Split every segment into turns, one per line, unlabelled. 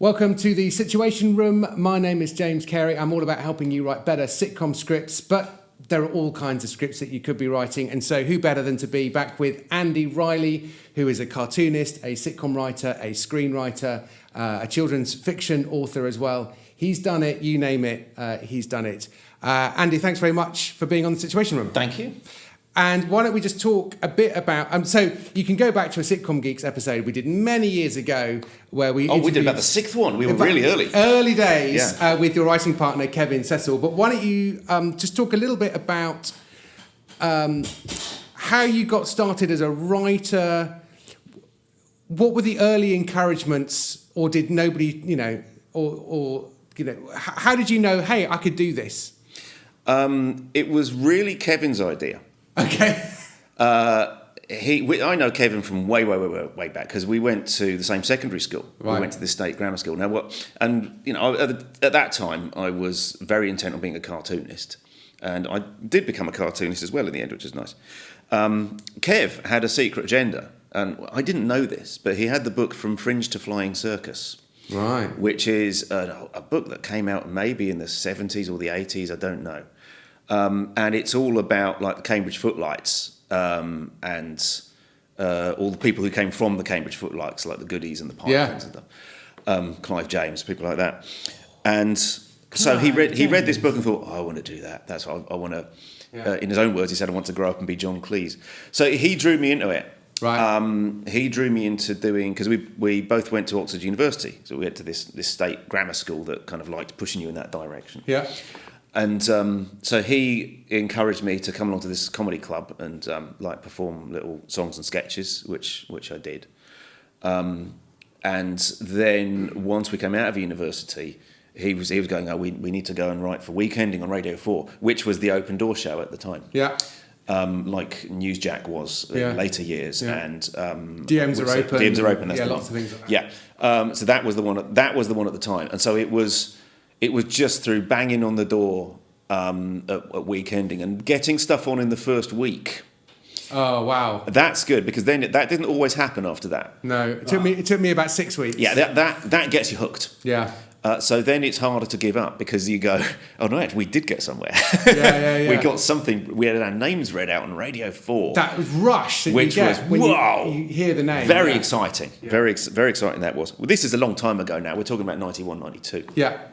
Welcome to the Situation Room. My name is James Carey. I'm all about helping you write better sitcom scripts, but there are all kinds of scripts that you could be writing. And so who better than to be back with Andy Riley, who is a cartoonist, a sitcom writer, a screenwriter, a children's fiction author as well. He's done it, you name it, he's done it. Andy, thanks very much for being on the Situation Room.
Thank you.
And why don't we just talk a bit about... so you can go back to a Sitcom Geeks episode we did many years ago where we...
we did about the sixth one. We were really early.
Early days with your writing partner, Kevin Cecil. But why don't you just talk a little bit about how you got started as a writer? What were the early encouragements, or did nobody, how did you know, hey, I could do this?
It was really Kevin's idea.
Okay.
I know Kevin from way back because we went to the same secondary school.
Right.
We went to the state grammar school. Now, at that time, I was very intent on being a cartoonist, and I did become a cartoonist as well in the end, which is nice. Kev had a secret agenda, and I didn't know this, but he had the book From Fringe to Flying Circus.
Right.
Which is a book that came out maybe in the 70s or the 80s, I don't know. And it's all about like the Cambridge Footlights and all the people who came from the Cambridge Footlights, like the Goodies and the Pythons and stuff. Clive James, people like that. And so he read this book and thought, I want to do that. That's what I want to. Yeah. In his own words, he said, I want to grow up and be John Cleese. So he drew me into it.
Right.
He drew me into doing, because we both went to Oxford University, so we went to this state grammar school that kind of liked pushing you in that direction.
Yeah.
And so he encouraged me to come along to this comedy club and perform little songs and sketches, which I did. And then once we came out of university, he was going, we need to go and write for Weekending on Radio 4, which was the open door show at the time.
Yeah.
Like Newsjack was in later years, and
DMs are open.
DMs are open. That's the
lots
one.
of things like that.
Yeah. So that was the one. That was the one at the time, and so it was just through banging on the door at Weekending and getting stuff on in the first week.
Oh wow,
that's good, because then that didn't always happen after that.
No, it took me about 6 weeks.
Yeah, that gets you hooked.
Yeah.
So then it's harder to give up, because you go, oh no, we did get somewhere.
Yeah.
We got something. We had our names read out on Radio 4.
That rush,
which was wow.
You hear the name.
Very exciting. Yeah. Very exciting that was. Well, this is a long time ago now. We're talking about 91, 92.
Yeah.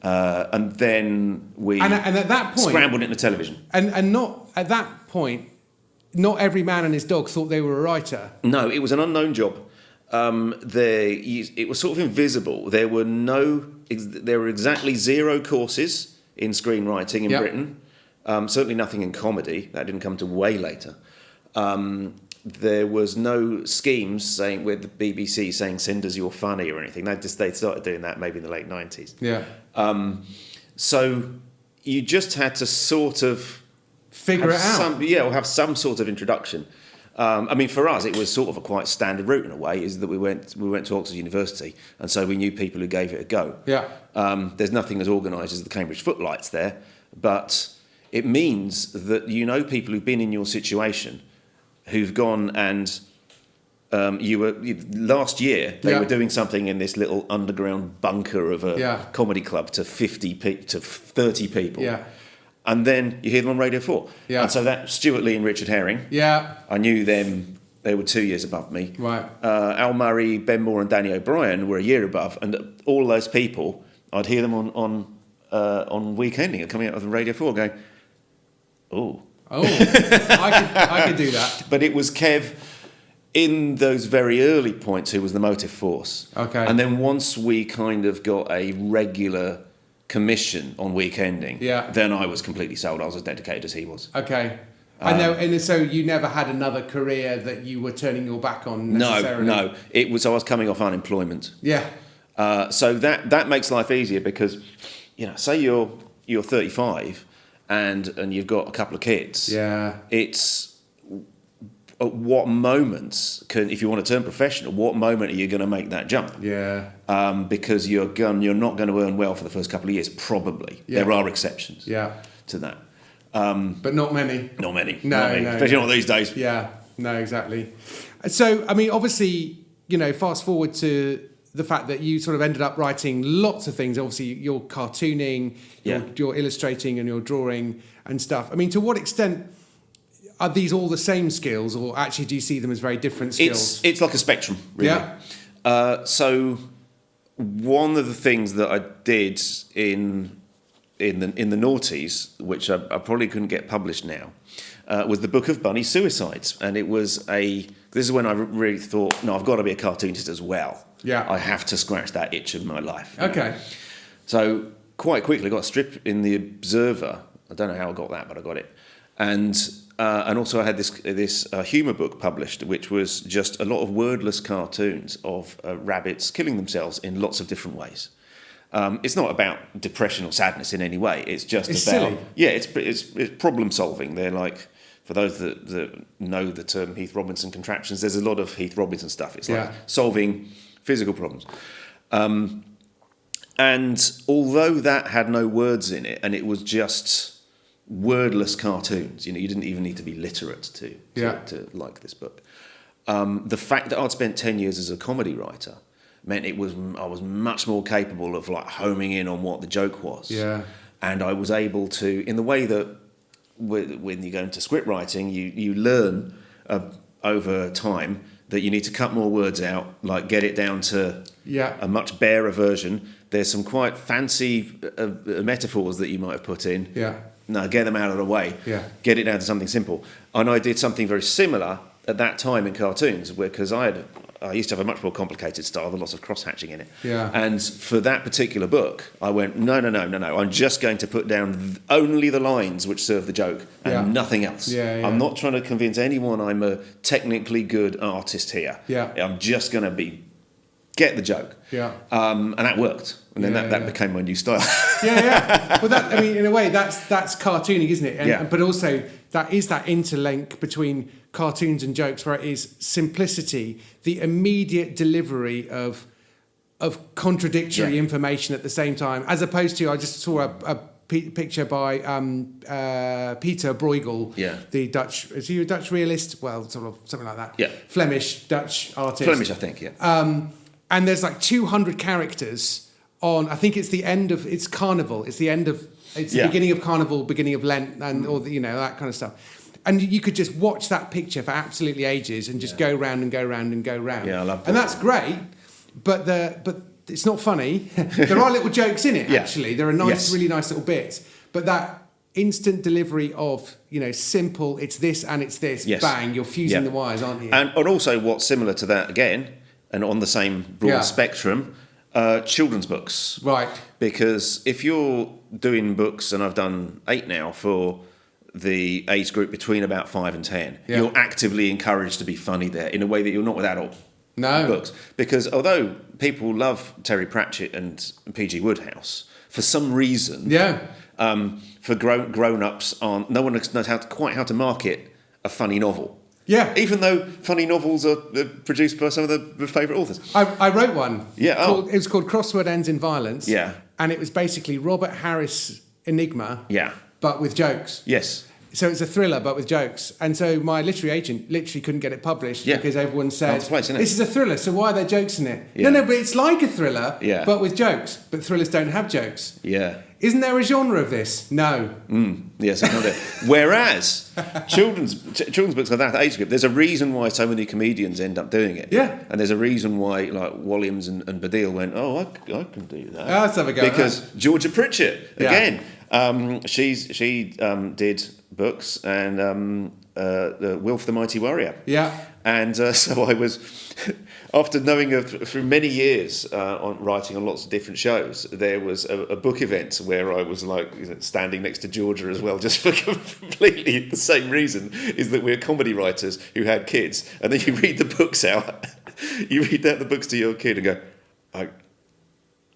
And then we
and at that point
scrambled into television.
And not at that point, not every man and his dog thought they were a writer.
No, it was an unknown job. It was sort of invisible. There were exactly 0 courses in screenwriting in Britain. Certainly nothing in comedy. That didn't come to way later. There was no schemes saying with the BBC saying send us your funny or anything. They started doing that maybe in the late 90s.
Yeah.
So you just had to sort of
figure it out.
Or have some sort of introduction. For us, it was sort of a quite standard route in a way, is that we went to Oxford University, and so we knew people who gave it a go.
Yeah.
There's nothing as organised as the Cambridge Footlights there, but it means that you know people who've been in your situation, who've gone and last year they were doing something in this little underground bunker of a comedy club to 30 people.
Yeah.
And then you hear them on Radio 4.
Yeah.
And so that Stuart Lee and Richard Herring.
Yeah.
I knew them. They were 2 years above me.
Right.
Al Murray, Ben Moore and Danny O'Brien were a year above. And all those people, I'd hear them on Weekending and coming out of the Radio 4 going, oh. Oh,
I could do that.
But it was Kev in those very early points who was the motive force.
Okay.
And then once we kind of got a regular commission on Weekending, then I was completely sold. I was as dedicated as he was.
Okay. I know, and so you never had another career that you were turning your back on necessarily?
No. It was, I was coming off unemployment.
Yeah.
So that makes life easier, because, say you're 35 and you've got a couple of kids. Yeah. It's at what moments if you want to turn professional, what moment are you going to make that jump?
Yeah.
Because you're not going to earn well for the first couple of years, probably. Yeah. There are exceptions to that.
But not many.
Not many.
No,
especially not these days.
Yeah, no, exactly. So, obviously, fast forward to the fact that you sort of ended up writing lots of things. Obviously, you're cartooning, you're illustrating, and you're drawing and stuff. I mean, to what extent are these all the same skills, or actually do you see them as very different skills?
It's like a spectrum, really.
Yeah.
So one of the things that I did in the noughties, which I probably couldn't get published now, was the book of bunny suicides, and it was this is when I really thought, no, I've got to be a cartoonist as well.
Yeah.
I have to scratch that itch of my life.
Okay.
So quite quickly I got a strip in the Observer. I don't know how I got that, but I got it. And also I had this humour book published, which was just a lot of wordless cartoons of rabbits killing themselves in lots of different ways. It's not about depression or sadness in any way. It's just about
silly.
Yeah, it's problem solving. They're like, for those that know the term Heath Robinson contraptions, there's a lot of Heath Robinson stuff. It's like solving physical problems. And although that had no words in it, and it was just wordless cartoons, you didn't even need to be literate to like this book. The fact that I'd spent 10 years as a comedy writer meant I was much more capable of like homing in on what the joke was.
Yeah.
And I was able to, in the way that when you go into script writing, you learn over time that you need to cut more words out, like get it down to a much barer version. There's some quite fancy metaphors that you might have put in.
Yeah.
No, get them out of the way.
Yeah.
Get it down to something simple. And I did something very similar at that time in cartoons, because I used to have a much more complicated style with lots of cross-hatching in it.
Yeah.
And for that particular book, I went, no. I'm just going to put down only the lines which serve the joke and nothing else.
Yeah.
I'm not trying to convince anyone I'm a technically good artist here.
Yeah.
I'm just going to get the joke.
Yeah.
And that worked. And then that became my new style.
Yeah. Well, in a way, that's cartooning, isn't it?
Yeah.
But also, that is that interlink between cartoons and jokes, where it is simplicity, the immediate delivery of contradictory information at the same time, as opposed to, I just saw a picture by Peter Bruegel, the Dutch, is he a Dutch realist? Well, sort of something like that.
Yeah.
Flemish, Dutch artist.
Flemish, I think, yeah.
And there's like 200 characters on, I think it's it's Carnival. It's the beginning of Carnival, beginning of Lent, and that kind of stuff. And you could just watch that picture for absolutely ages and just go round and go round and go round.
Yeah, I love that.
And that's great, but it's not funny. There are little jokes in it, actually. There are really nice little bits. But that instant delivery of, simple, it's this and it's this, bang, you're fusing the wires, aren't you?
And also what's similar to that, again, and on the same broad spectrum, children's books.
Right.
Because if you're doing books, and I've done 8 now for the age group between about 5 and 10, you're actively encouraged to be funny there in a way that you're not with adult books. Because although people love Terry Pratchett and P.G. Wodehouse, for some reason, for grown-ups, no one knows quite how to market a funny novel.
Yeah.
Even though funny novels are produced by some of the favourite authors.
I wrote one.
Yeah.
It was called Crossword Ends in Violence.
Yeah.
And it was basically Robert Harris Enigma.
Yeah.
But with jokes.
Yes.
So it's a thriller, but with jokes. And so my literary agent literally couldn't get it published because everyone said, this is a thriller, so why are there jokes in it? Yeah. No, but it's like a thriller, but with jokes. But thrillers don't have jokes.
Yeah.
Isn't there a genre of this? No.
Yes, I know that. Whereas children's books of that age group, there's a reason why so many comedians end up doing it.
Yeah.
And there's a reason why like Williams and Baddiel went, I can do that.
Let's have a go.
Because Georgia Pritchett, again, she did books and Wilf the Mighty Warrior.
Yeah.
And so I was, after knowing her for many years on writing on lots of different shows, there was a book event where I was like standing next to Georgia as well, just for completely the same reason, is that we're comedy writers who had kids, and then you read the books out, you read out the books to your kid and go, I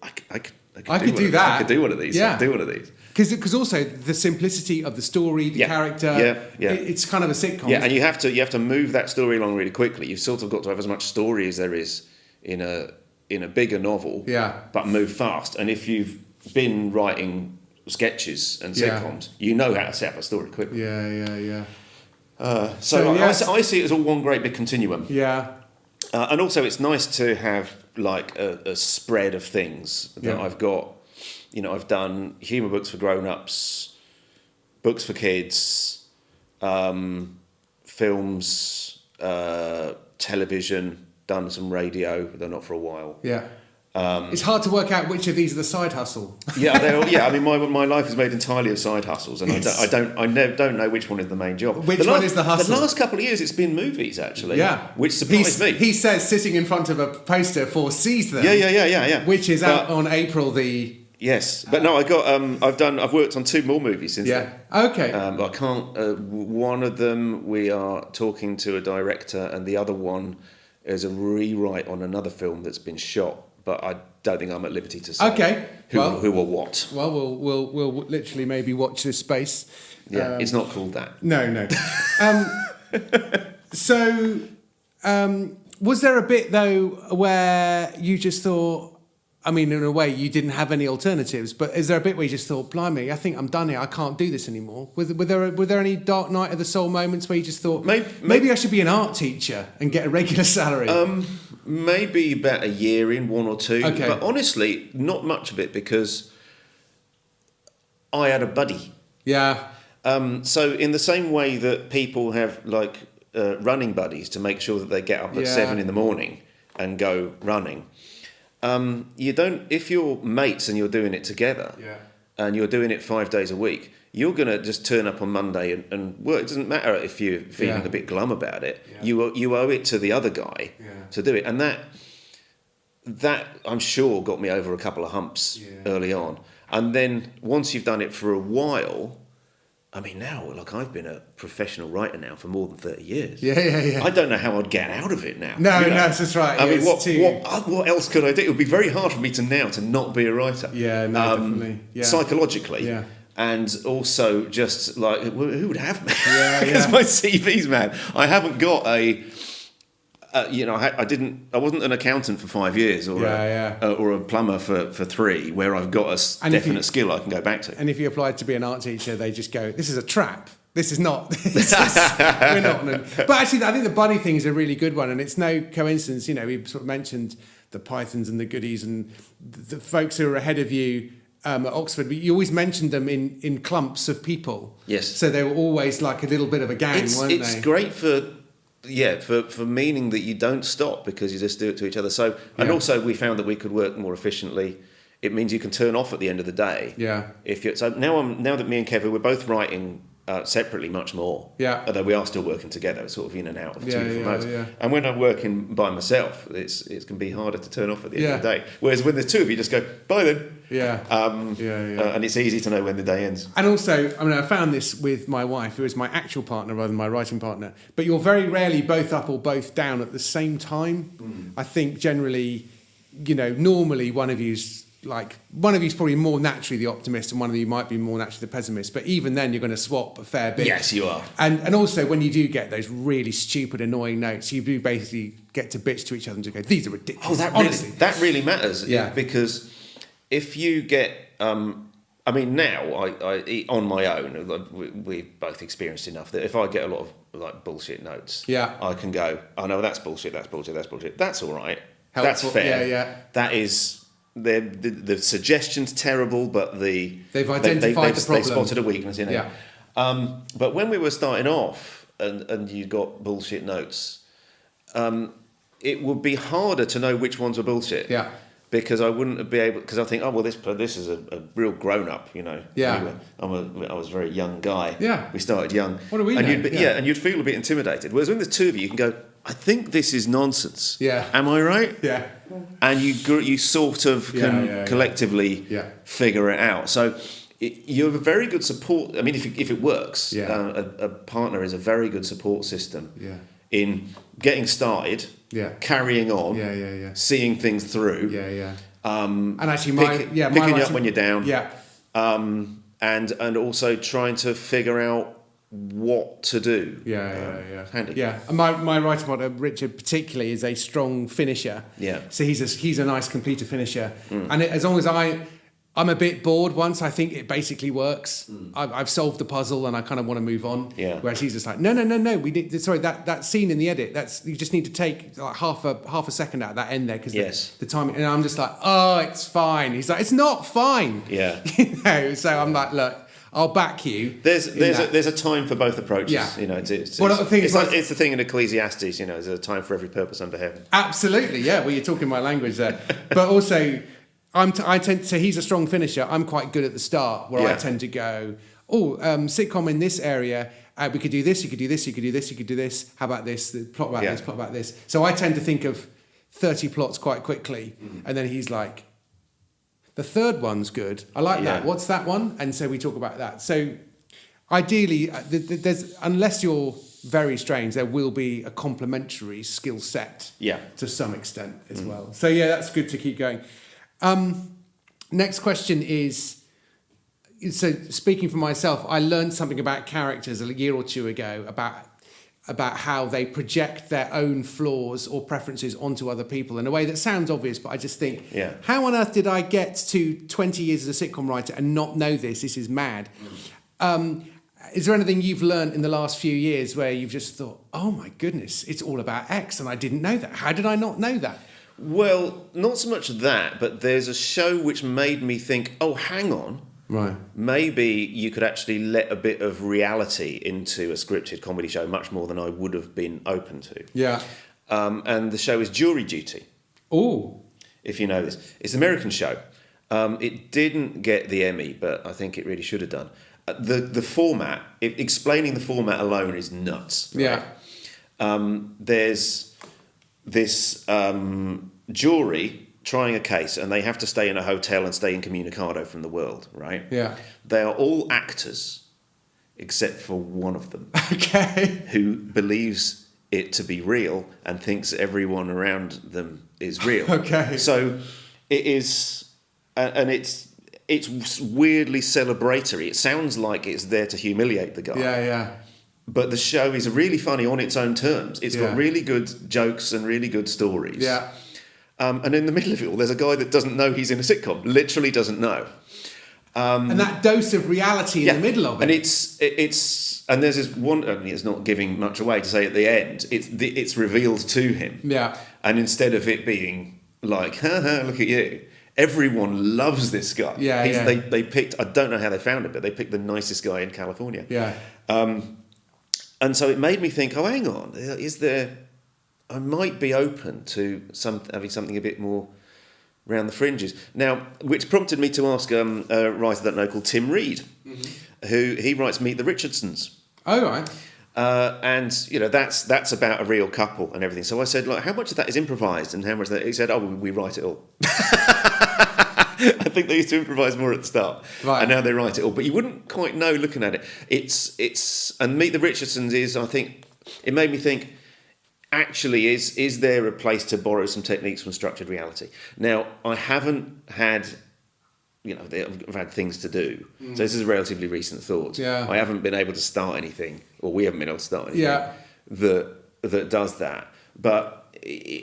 could do that. I could do one of these.
Yeah.
I could do one of these.
Because also the simplicity of the story, the character, it's kind of a sitcom.
Yeah, and you have to move that story along really quickly. You've sort of got to have as much story as there is in a bigger novel, but move fast. And if you've been writing sketches and sitcoms, you know how to set up a story quickly.
Yeah.
I see it as all one great big continuum.
Yeah.
And also, it's nice to have like a spread of things that I've got. You know, I've done humour books for grown-ups, books for kids, films, television, done some radio, though not for a while.
Yeah. It's hard to work out which of these are the side hustle.
I mean, my life is made entirely of side hustles, and I don't know which one is the main job.
Which one is the hustle?
The last couple of years, it's been movies actually.
Yeah,
which surprised me.
He says sitting in front of a poster for Seize Them.
Yeah.
Which is out on April the.
Yes, but no, I got. I've worked on 2 more movies since then.
Okay.
I can't. One of them we are talking to a director, and the other one is a rewrite on another film that's been shot. But I don't think I'm at liberty to say who or what.
Well, we'll literally maybe watch this space.
Yeah, it's not called that.
No. So, was there a bit though where you just thought? I mean, in a way, you didn't have any alternatives. But is there a bit where you just thought, "Blimey, I think I'm done here. I can't do this anymore"? Were there any dark night of the soul moments where you just thought, maybe I should be an art teacher and get a regular salary?
Maybe about a year in, 1 or 2.
Okay.
But honestly, not much of it because I had a buddy.
Yeah.
So in the same way that people have like running buddies to make sure that they get up at 7 in the morning and go running, you don't. If you're mates and you're doing it together, and you're doing it 5 days a week, you're going to just turn up on Monday and work. It doesn't matter if you're feeling a bit glum about it. Yeah. You owe it to the other guy to do it. And that I'm sure got me over a couple of humps early on. And then once you've done it for a while, I mean, now, like, I've been a professional writer now for more than 30 years.
Yeah.
I don't know how I'd get out of it now.
No, that's right.
I mean, what else could I do? It would be very hard for me to not be a writer.
Yeah, no, definitely. Yeah.
Psychologically.
Yeah.
And also just like, who would have me?
Yeah,
Because my CV's, man, I haven't got I wasn't an accountant for 5 years or a plumber for 3, where I've got a definite skill I can go back to.
And if you applied to be an art teacher, they just go, "This is a trap. This is not." We're not. But actually, I think the buddy thing is a really good one, and it's no coincidence. You know, we sort of mentioned the Pythons and the Goodies and the folks who are ahead of you. At Oxford, but you always mentioned them in clumps of people.
Yes.
So they were always like a little bit of a gang, weren't they?
It's great for meaning that you don't stop because you just do it to each other. So, and also we found that we could work more efficiently. It means you can turn off at the end of the day.
Yeah.
Now that me and Kevin, we're both writing separately much more.
Yeah.
Although we are still working together, sort of in and out of 2 different modes.
Yeah.
And when I'm working by myself, it can be harder to turn off at the end of the day. Whereas when there's 2 of you, just go, bye then. And it's easy to know when the day ends.
And also, I mean, I found this with my wife, who is my actual partner rather than my writing partner. But you're very rarely both up or both down at the same time. I think generally, normally one of you's probably more naturally the optimist and one of you might be more naturally the pessimist, but even then you're going to swap a fair bit.
Yes, you are.
And also when you do get those really stupid, annoying notes, you do basically get to bitch to each other and just go, "These are ridiculous."
Oh, that really matters. Yeah. Because if you get, I mean, now I on my own, we've both experienced enough that if I get a lot of like bullshit notes, I can go, "Oh no, that's bullshit. That's all right.
Helpful.
That's fair.
Yeah.
That is." The suggestion's terrible, but they've
identified the problem.
They spotted a weakness in it. Yeah. But when we were starting off, and you got bullshit notes, it would be harder to know which ones were bullshit.
Yeah.
Because I wouldn't be able. Because I think, this is a real grown up,
Yeah.
I was a very young guy.
Yeah.
We started young.
What do we know?
And you'd feel a bit intimidated. Whereas when there's 2 of you, you can go, "I think this is nonsense.
Yeah.
Am I right?"
Yeah.
And you sort of can collectively figure it out. So you have a very good support. I mean, if it works, a partner is a very good support system in getting started, carrying on, seeing things through. And actually, picking you up when you're down. And also trying to figure out what to do. Handy.
Yeah. And my writing partner, Richard, particularly, is a strong finisher.
Yeah.
So he's a nice completer finisher. And as long as I'm a bit bored once I think it basically works. I've solved the puzzle and I kind of want to move on.
Yeah.
Whereas he's just like, no. We need. Sorry, that scene in the edit. You just need to take like half a second out of that end there because the timing. And I'm just like, oh, it's fine. He's like, it's not fine.
Yeah.
So I'm like, look, I'll back you.
There's a time for both approaches.
Yeah.
It's the thing in Ecclesiastes. There's a time for every purpose under heaven.
Absolutely, yeah. Well, you're talking my language there, but also. I tend to. He's a strong finisher. I'm quite good at the start, where I tend to go, sitcom in this area. We could do this. You could do this. You could do this. You could do this. How about this? The plot about this. Plot about this. So I tend to think of 30 plots quite quickly, and then he's like, the third one's good. I like that. What's that one? And so we talk about that. So ideally, there's unless you're very strange, there will be a complementary skill set to some extent as well. So yeah, that's good to keep going. Next question is, so speaking for myself, I learned something about characters a year or two ago about how they project their own flaws or preferences onto other people in a way that sounds obvious, but I just think, how on earth did I get to 20 years as a sitcom writer and not know this? This is mad. Is there anything you've learned in the last few years where you've just thought, oh my goodness, it's all about X and I didn't know that. How did I not know that?
Well, not so much that, but there's a show which made me think, oh, hang on.
Right.
Maybe you could actually let a bit of reality into a scripted comedy show much more than I would have been open to.
Yeah.
And the show is Jury Duty.
Oh.
If you know this. It's an American show. It didn't get the Emmy, but I think it really should have done. The format, explaining the format alone is nuts. Right?
Yeah.
There's this jury trying a case and they have to stay in a hotel and stay incommunicado from the world, right?
Yeah.
They are all actors except for one of them.
Okay.
Who believes it to be real and thinks everyone around them is real.
Okay.
So it is, and it's weirdly celebratory. It sounds like it's there to humiliate the guy.
Yeah.
But the show is really funny on its own terms. It's got really good jokes and really good stories.
Yeah.
And in the middle of it all, there's a guy that doesn't know he's in a sitcom. Literally doesn't know.
And that dose of reality in the middle of it.
And it's and there's this one. I mean, it's not giving much away to say at the end. It's revealed to him.
Yeah.
And instead of it being like, ha ha, look at you. Everyone loves this guy.
Yeah.
They picked. I don't know how they found it, but they picked the nicest guy in California.
Yeah.
And so it made me think, oh, hang on, I might be open to having something a bit more around the fringes. Now, which prompted me to ask a writer that I know called Tim Reed, who he writes Meet the Richardsons.
Oh, right.
And, that's about a real couple and everything. So I said, like, how much of that is improvised and how much of that... He said, oh, we write it all. I think they used to improvise more at the start,
right.
And now they write it all. But you wouldn't quite know looking at it. And Meet the Richardsons is, I think, it made me think, actually, is there a place to borrow some techniques from structured reality? Now, I haven't had, I've had things to do. So this is a relatively recent thought.
Yeah.
I haven't been able to start anything, or we haven't been able to start anything that does that. But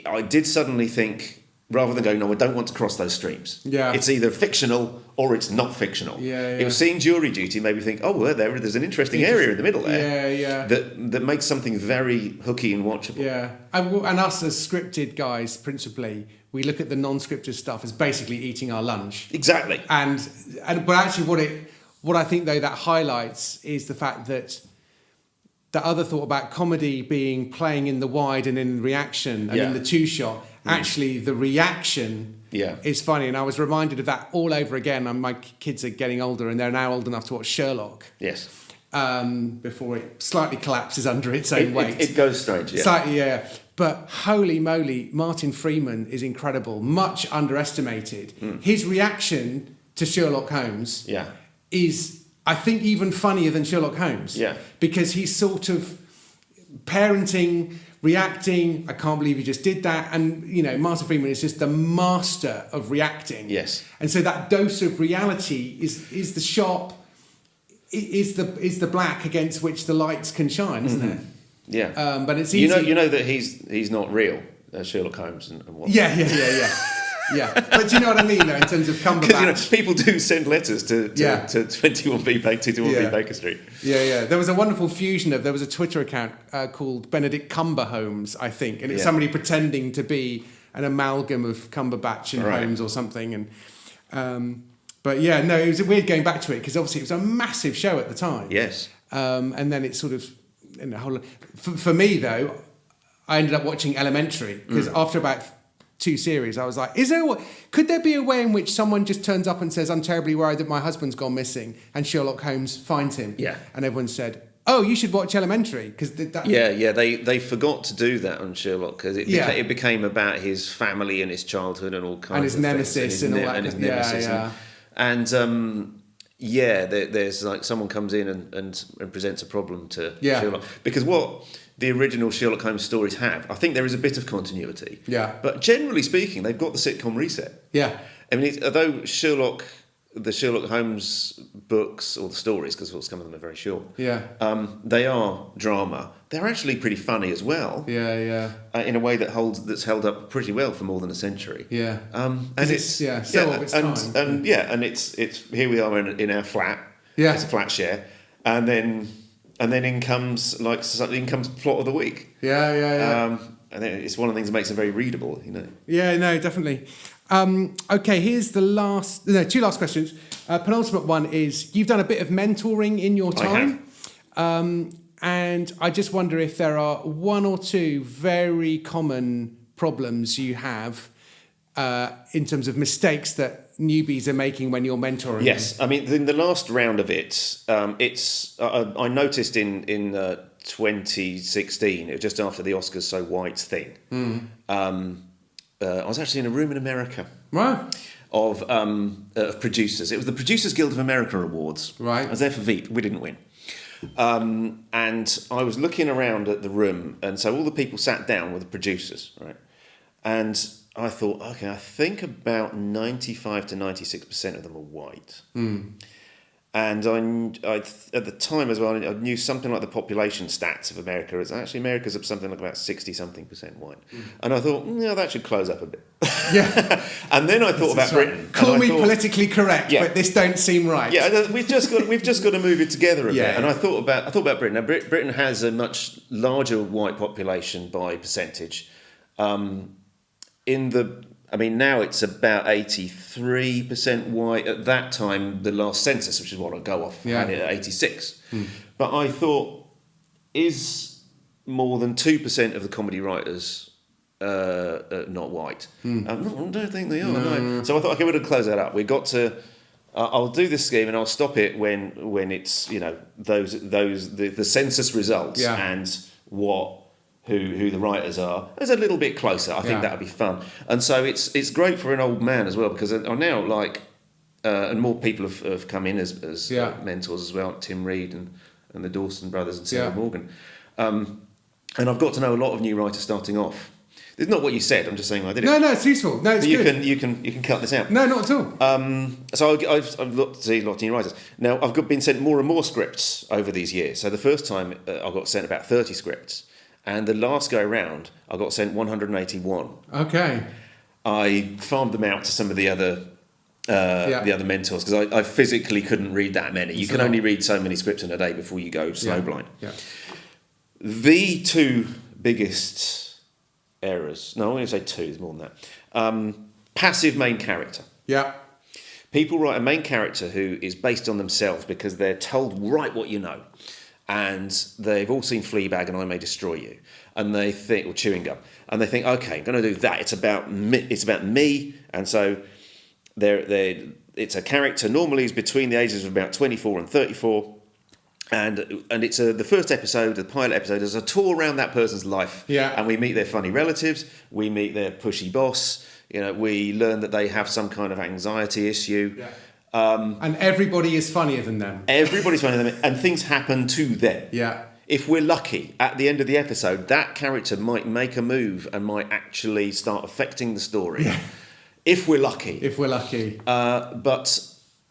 I did suddenly think, rather than going, no, I don't want to cross those streams.
Yeah.
It's either fictional or it's not fictional.
Yeah.
It was seeing Jury Duty made me think, oh, well, there's an interesting area in the middle there.
Yeah.
That makes something very hooky and watchable.
Yeah. And us as scripted guys, principally, we look at the non-scripted stuff as basically eating our lunch.
Exactly.
But actually what I think, though, that highlights is the fact that the other thought about comedy being playing in the wide and in reaction and in the two-shot, actually the reaction is funny. And I was reminded of that all over again. My kids are getting older and they're now old enough to watch Sherlock.
Yes.
Before it slightly collapses under its own weight.
It goes strange, yeah.
Slightly, but holy moly, Martin Freeman is incredible, much underestimated. His reaction to Sherlock Holmes is, I think, even funnier than Sherlock Holmes.
Yeah.
Because he's sort of parenting, reacting, I can't believe you just did that. And, Martin Freeman is just the master of reacting.
Yes.
And so that dose of reality is the sharp, is the black against which the lights can shine, isn't it?
Yeah.
But it's easy.
You know that he's not real, Sherlock Holmes and what.
Yeah. Yeah, but do you know what I mean, though, in terms of Cumberbatch?
People do send letters to 21B Baker, 21B Baker Street.
Yeah. There was a wonderful fusion of, there was a Twitter account called Benedict Cumberholmes, I think, and it's somebody pretending to be an amalgam of Cumberbatch and Holmes or something. And but yeah, no, it was weird going back to it because obviously it was a massive show at the time.
Yes.
And then it sort of, for me though, I ended up watching Elementary because after about 2 series, I was like, could there be a way in which someone just turns up and says, I'm terribly worried that my husband's gone missing, and Sherlock Holmes finds him?
Yeah.
And everyone said, oh, you should watch Elementary because
they forgot to do that on Sherlock because it became about his family and his childhood and all kinds
and his
of
nemesis
things.
and all that.
And his nemesis. There's like someone comes in and presents a problem to Sherlock, because what the original Sherlock Holmes stories have, I think there is a bit of continuity.
Yeah.
But generally speaking, they've got the sitcom reset.
Yeah.
I mean, although the Sherlock Holmes books, or the stories, because some of them are very short, they are drama. They're actually pretty funny as well.
Yeah.
In a way that's held up pretty well for more than a century.
Yeah.
And
it's of its time.
And it's here we are in our flat.
Yeah.
It's a flat share, and then in comes plot of the week.
Yeah.
And it's one of the things that makes it very readable, you know.
Yeah, no, definitely. Okay, here's the two last questions. Penultimate one is, you've done a bit of mentoring in your time.
I have.
And I just wonder if there are 1 or 2 very common problems you have in terms of mistakes that newbies are making when you're mentoring.
Yes, I mean, in the last round of it, I noticed in 2016, it was just after the Oscars So White thing. I was actually in a room in America.
Right.
Of producers. It was the Producers Guild of America Awards.
Right.
I was there for Veep. We didn't win. And I was looking around at the room, and so all the people sat down with the producers, right? And I thought, okay, I think about 95 to 96% of them are white. And I at the time as well, I knew something like the population stats of America. America's something like about 60-something% white. And I thought, that should close up a bit.
Yeah.
And then I thought about Britain.
Call me politically correct, but this don't seem right.
Yeah, we've just got to move it together a bit. And I thought about Britain. Now, Britain has a much larger white population by percentage. Now it's about 83% white. At that time, the last census, which is what I go off, had it at 86. But I thought, is more than 2% of the comedy writers not white? I don't think they are. No. So I thought, okay, we're going to close that up. We got to. I'll do this scheme and I'll stop it when it's the census results and who the writers are is a little bit closer. I think that would be fun. And so it's great for an old man as well, because I now and more people have come in as mentors as well, Tim Reed and the Dawson brothers and Sarah Morgan. And I've got to know a lot of new writers starting off. It's not what you said. I'm just saying I did it.
No, it's useful. No, it's good.
You can cut this out.
No, not at all.
So I've looked to see a lot of new writers. Now I've been sent more and more scripts over these years. So the first time I got sent about 30 scripts, and the last go round I got sent 181.
Okay.
I farmed them out to some of the other mentors, because I physically couldn't read that many. You can only read so many scripts in a day before you go snowblind. Yeah. The 2 biggest errors. No, I'm going to say 2. There's more than that. Passive main character. Yeah. People write a main character who is based on themselves because they're told, write what you know. And they've all seen Fleabag and I May Destroy You. And they think, or Chewing Gum. And they think, okay, I'm going to do that. It's about me. And so it's a character normally is between the ages of about 24 and 34. And it's the first episode, the pilot episode, is a tour around that person's life. Yeah. And we meet their funny relatives, we meet their pushy boss, we learn that they have some kind of anxiety issue. Yeah.
And everybody is funnier than them.
Everybody's funnier than them, and things happen to them. Yeah. If we're lucky, at the end of the episode, that character might make a move and might actually start affecting the story. Yeah. If we're lucky. But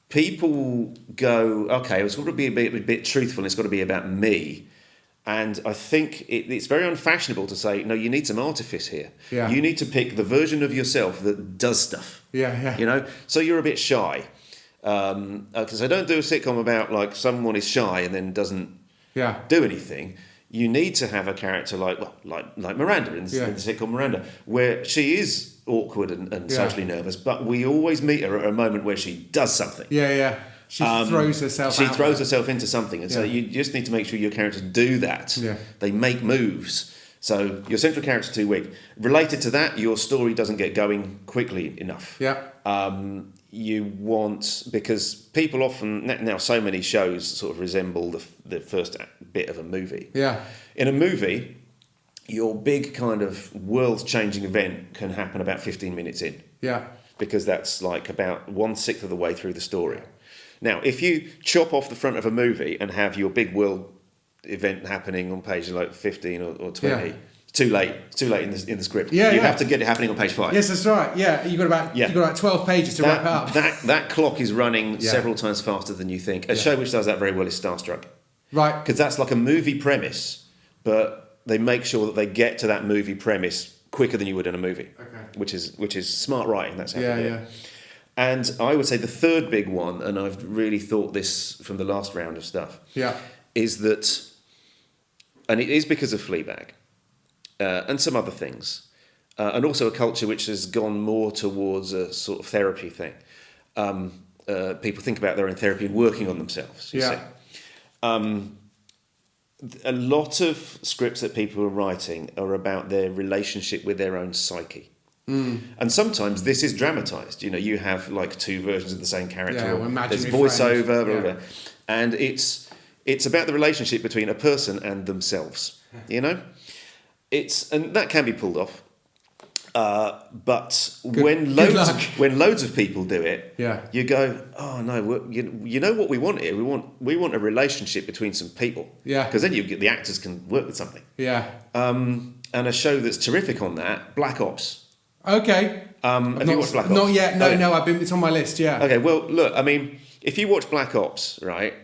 people go, okay, it's got to be a bit truthful, it's got to be about me. And I think it's very unfashionable to say, no, you need some artifice here.
Yeah.
You need to pick the version of yourself that does stuff.
Yeah.
You know, so you're a bit shy. Because I don't do a sitcom about like someone is shy and then doesn't do anything. You need to have a character like Miranda in the sitcom Miranda, where she is awkward and socially nervous, but we always meet her at a moment where she does something.
Yeah. She throws herself
She
out
throws
there.
herself into something. And so you just need to make sure your characters do that.
Yeah.
They make moves. So your central character's too weak. Related to that, your story doesn't get going quickly enough.
Yeah.
You want, because people often, now so many shows sort of resemble the first bit of a movie.
Yeah.
In a movie, your big kind of world-changing event can happen about 15 minutes in.
Yeah.
Because that's like about 1/6 of the way through the story. Now, if you chop off the front of a movie and have your big world event happening on page like 15 or 20, too late in the script. You have to get it happening on page 5.
Yes, that's right. Yeah, you've got about 12 pages to wrap up.
That clock is running several times faster than you think. A show which does that very well is Starstruck.
Right.
Because that's like a movie premise, but they make sure that they get to that movie premise quicker than you would in a movie.
Okay.
Which is smart writing. That's how they do it.
Yeah.
And I would say the third big one, and I've really thought this from the last round of stuff, is that, and it is because of Fleabag and some other things, and also a culture which has gone more towards a sort of therapy thing. People think about their own therapy and working on themselves, you see. A lot of scripts that people are writing are about their relationship with their own psyche. And sometimes this is dramatised. You know, you have like two versions of the same character. There's voiceover, blah, blah. And it's about the relationship between a person and themselves. You know, and that can be pulled off. But when loads of people do it, you go, oh no, you know what we want here? We want a relationship between some people. Yeah. Because then the actors can work with something.
Yeah.
And a show that's terrific on that, Black Ops.
Okay.
Have you watched Black Ops?
Not yet. No. It's on my list. Yeah.
Okay. Well, look. I mean, if you watch Black Ops, right?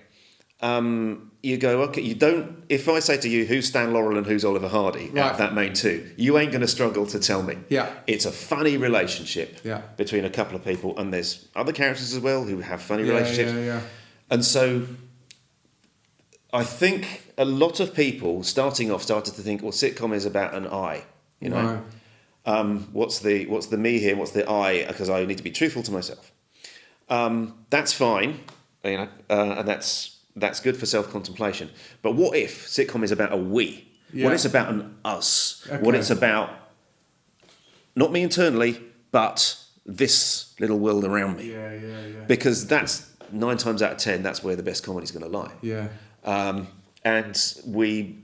You go, okay. You don't. If I say to you, who's Stan Laurel and who's Oliver Hardy out of that main two, you ain't going to struggle to tell me.
Yeah.
It's a funny relationship. Between a couple of people, and there's other characters as well who have funny relationships. Yeah. And so, I think a lot of people started to think, well, sitcom is about an I. You know. Right. What's the me here? What's the I? Because I need to be truthful to myself. That's fine, you know, and that's good for self-contemplation. But what if sitcom is about a we? What it's about an us? Okay. What it's about, not me internally, but this little world around me. Yeah. Because that's 9 times out of 10, that's where the best comedy is going to lie. Yeah. And we.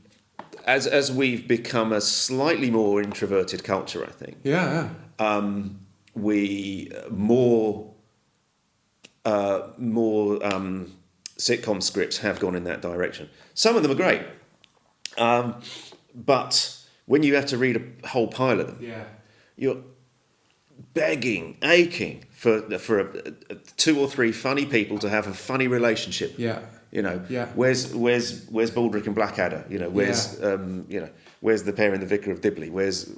As we've become a slightly more introverted culture, I think. Yeah. We more sitcom scripts have gone in that direction. Some of them are great, but when you have to read a whole pile of them, you're begging, aching for 2 or 3 funny people to have a funny relationship. Yeah. You know, where's Baldrick and Blackadder? You know, where's the pair in The Vicar of Dibley? Where's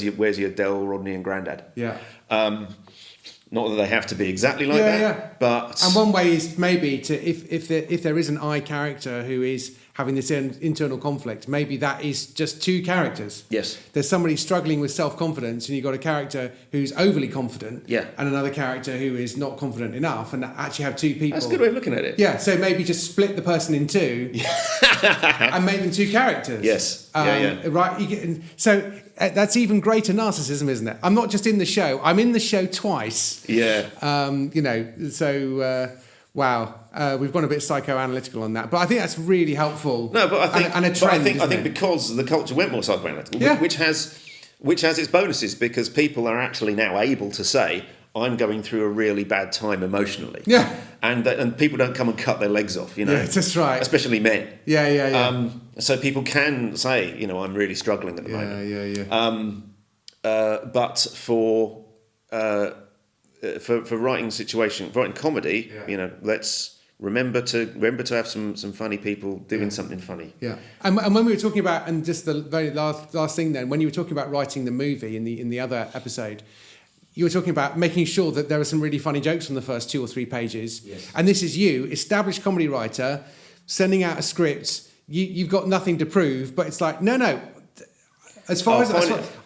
your Del, Rodney, and Grandad? Yeah. Not that they have to be exactly like that, but
and one way is maybe to if there is an I character who is having this internal conflict, maybe that is just 2 characters.
Yes.
There's somebody struggling with self-confidence, and you've got a character who's overly confident, and another character who is not confident enough, and actually have 2 people.
That's a good way of looking at it.
Yeah, so maybe just split the person in 2 and make them 2 characters.
Yes.
Right. So that's even greater narcissism, isn't it? I'm not just in the show. I'm in the show twice.
Yeah.
You know, so... Wow, we've gone a bit psychoanalytical on that, but I think that's really helpful.
No, but I think,
and a trend.
I think because the culture went more psychoanalytical, which has its bonuses, because people are actually now able to say, "I'm going through a really bad time emotionally." Yeah, and people don't come and cut their legs off. You know,
that's right.
Especially men.
Yeah.
So people can say, you know, I'm really struggling at the moment. But for writing comedy, you know, let's remember to have some funny people doing something funny.
Yeah, and when we were talking about, and just the very last thing then, when you were talking about writing the movie in the other episode, you were talking about making sure that there are some really funny jokes on the first 2 or 3 pages.
Yes.
And this is you, established comedy writer, sending out a script. You've got nothing to prove, but it's like, no. As far as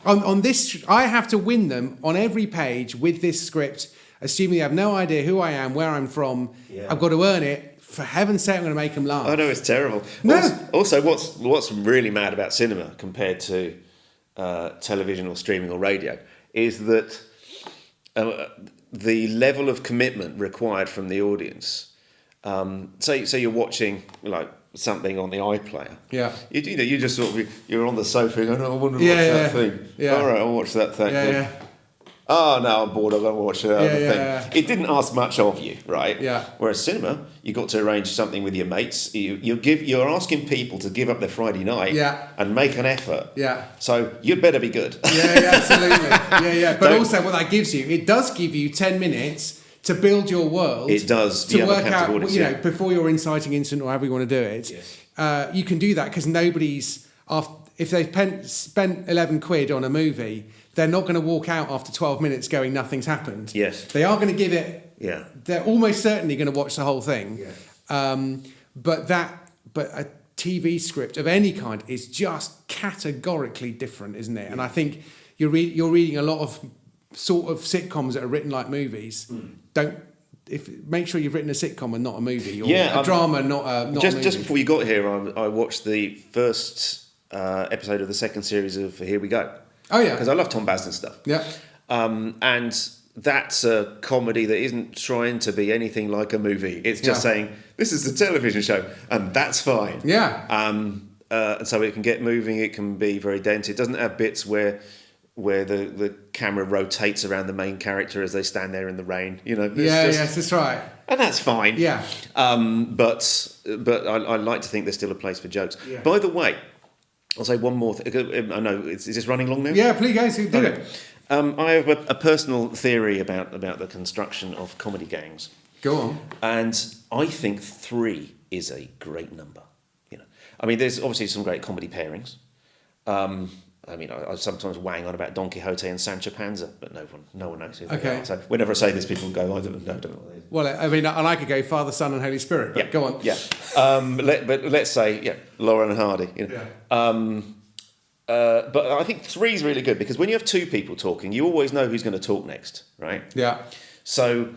on this, I have to win them on every page with this script, assuming they have no idea who I am, where I'm from. Yeah. I've got to earn it. For heaven's sake, I'm going to make them laugh.
Oh no, it's terrible.
No.
Also, what's really mad about cinema compared to television or streaming or radio is that the level of commitment required from the audience. Say you're watching like something on the iPlayer.
Yeah.
You just sort of you're on the sofa going, oh, I want to watch that thing. Yeah. All right, I'll watch that thing.
Yeah.
Oh, no, I'm bored. I'm going to watch that other thing.
Yeah.
It didn't ask much of you, right?
Yeah.
Whereas cinema, you got to arrange something with your mates. You're asking people to give up their Friday night and make an effort.
Yeah.
So you'd better be good.
Yeah, absolutely. Yeah. But also, what that gives you, it does give you 10 minutes to build your world.
It does.
To work out, before your inciting incident or however you want to do it. Yes. You can do that because nobody's if they've spent 11 quid on a movie, they're not going to walk out after 12 minutes going, nothing's happened.
Yes.
They are going to give it.
Yeah.
They're almost certainly going to watch the whole thing. Yeah. But a TV script of any kind is just categorically different, isn't it? Yeah. And I think you're reading a lot of sort of sitcoms that are written like movies. Make sure you've written a sitcom and not a movie, or a drama, not a movie.
Just before you got here, I watched the first episode of the second series of Here We Go.
Oh yeah,
because I love Tom Basden stuff.
Yeah,
and that's a comedy that isn't trying to be anything like a movie. It's just saying this is a television show, and that's fine.
Yeah.
And so it can get moving. It can be very dense. It doesn't have bits where the camera rotates around the main character as they stand there in the rain.
Yes, that's right.
And that's fine.
Yeah.
But I like to think there's still a place for jokes. Yeah. By the way, I'll say one more thing. I know, is this running long now?
Yeah, please, guys, do it.
I have a personal theory about the construction of comedy gangs.
Go on.
And I think 3 is a great number. I mean, there's obviously some great comedy pairings. I sometimes wang on about Don Quixote and Sancho Panza, but no one knows who they are. So whenever I say this, people go, I don't know what they are.
Well, I mean, and I could go Father, Son, and Holy Spirit. But go on.
Yeah. But let's say, Laura and Hardy. But I think 3 is really good because when you have 2 people talking, you always know who's going to talk next, right?
Yeah.
So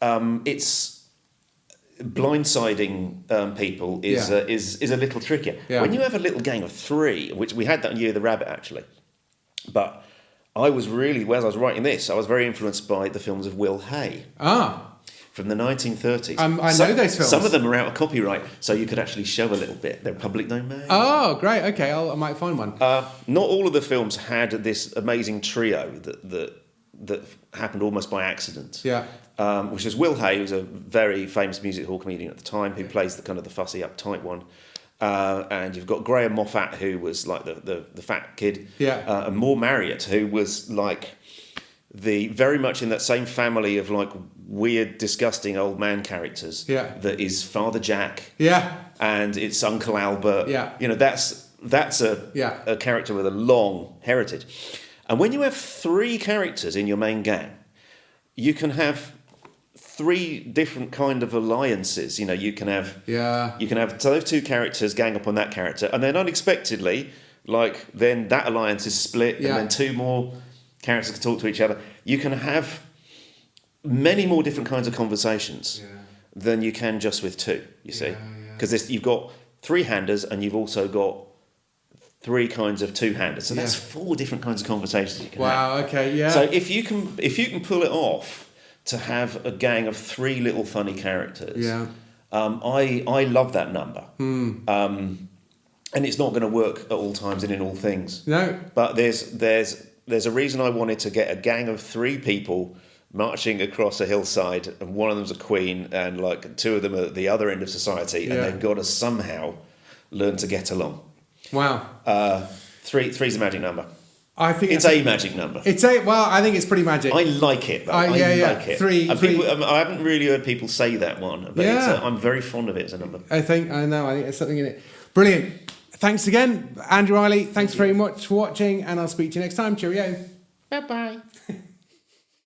it's blindsiding people is a little trickier. Yeah. When you have a little gang of 3, which we had that in Year of the Rabbit actually, but I was really, as I was writing this, I was very influenced by the films of Will Hay. From the 1930s.
I know those films.
Some of them are out of copyright, so you could actually show a little bit. They're public domain.
Oh, great. Okay, I might find one.
Not all of the films had this amazing trio that happened almost by accident.
Yeah.
Which is Will Hay, who's a very famous music hall comedian at the time, who plays the kind of the fussy, uptight one. And you've got Graham Moffat, who was like the fat kid.
Yeah.
And Maud Marriott, who was like very much in that same family of like weird, disgusting old man characters.
Yeah.
That is Father Jack.
Yeah.
And it's Uncle Albert.
Yeah.
That's a character with a long heritage. And when you have 3 characters in your main gang, you can have 3 different kind of alliances. You can have those 2 characters gang up on that character, and then unexpectedly, then that alliance is split, and then 2 more characters can talk to each other. You can have many more different kinds of conversations than you can just with 2. You see, because you've got 3-handers, and you've also got 3 kinds of 2-handers. So that's 4 different kinds of conversations you can have.
Wow. Okay. Yeah.
So if you can pull it off to have a gang of 3 little funny characters, I love that number. And it's not going to work at all times and in all things.
No.
But there's a reason I wanted to get a gang of 3 people marching across a hillside, and one of them's a queen, and 2 of them are at the other end of society, and they've got to somehow learn to get along.
Wow.
3's a magic number.
I think
It's a magic number.
I think it's pretty magic.
I like it, though. I like it.
Three.
I haven't really heard people say that one, but I'm very fond of it as a number.
I think there's something in it. Brilliant. Thanks again, Andy Riley. Thanks very much for watching, and I'll speak to you next time. Cheerio.
Bye-bye.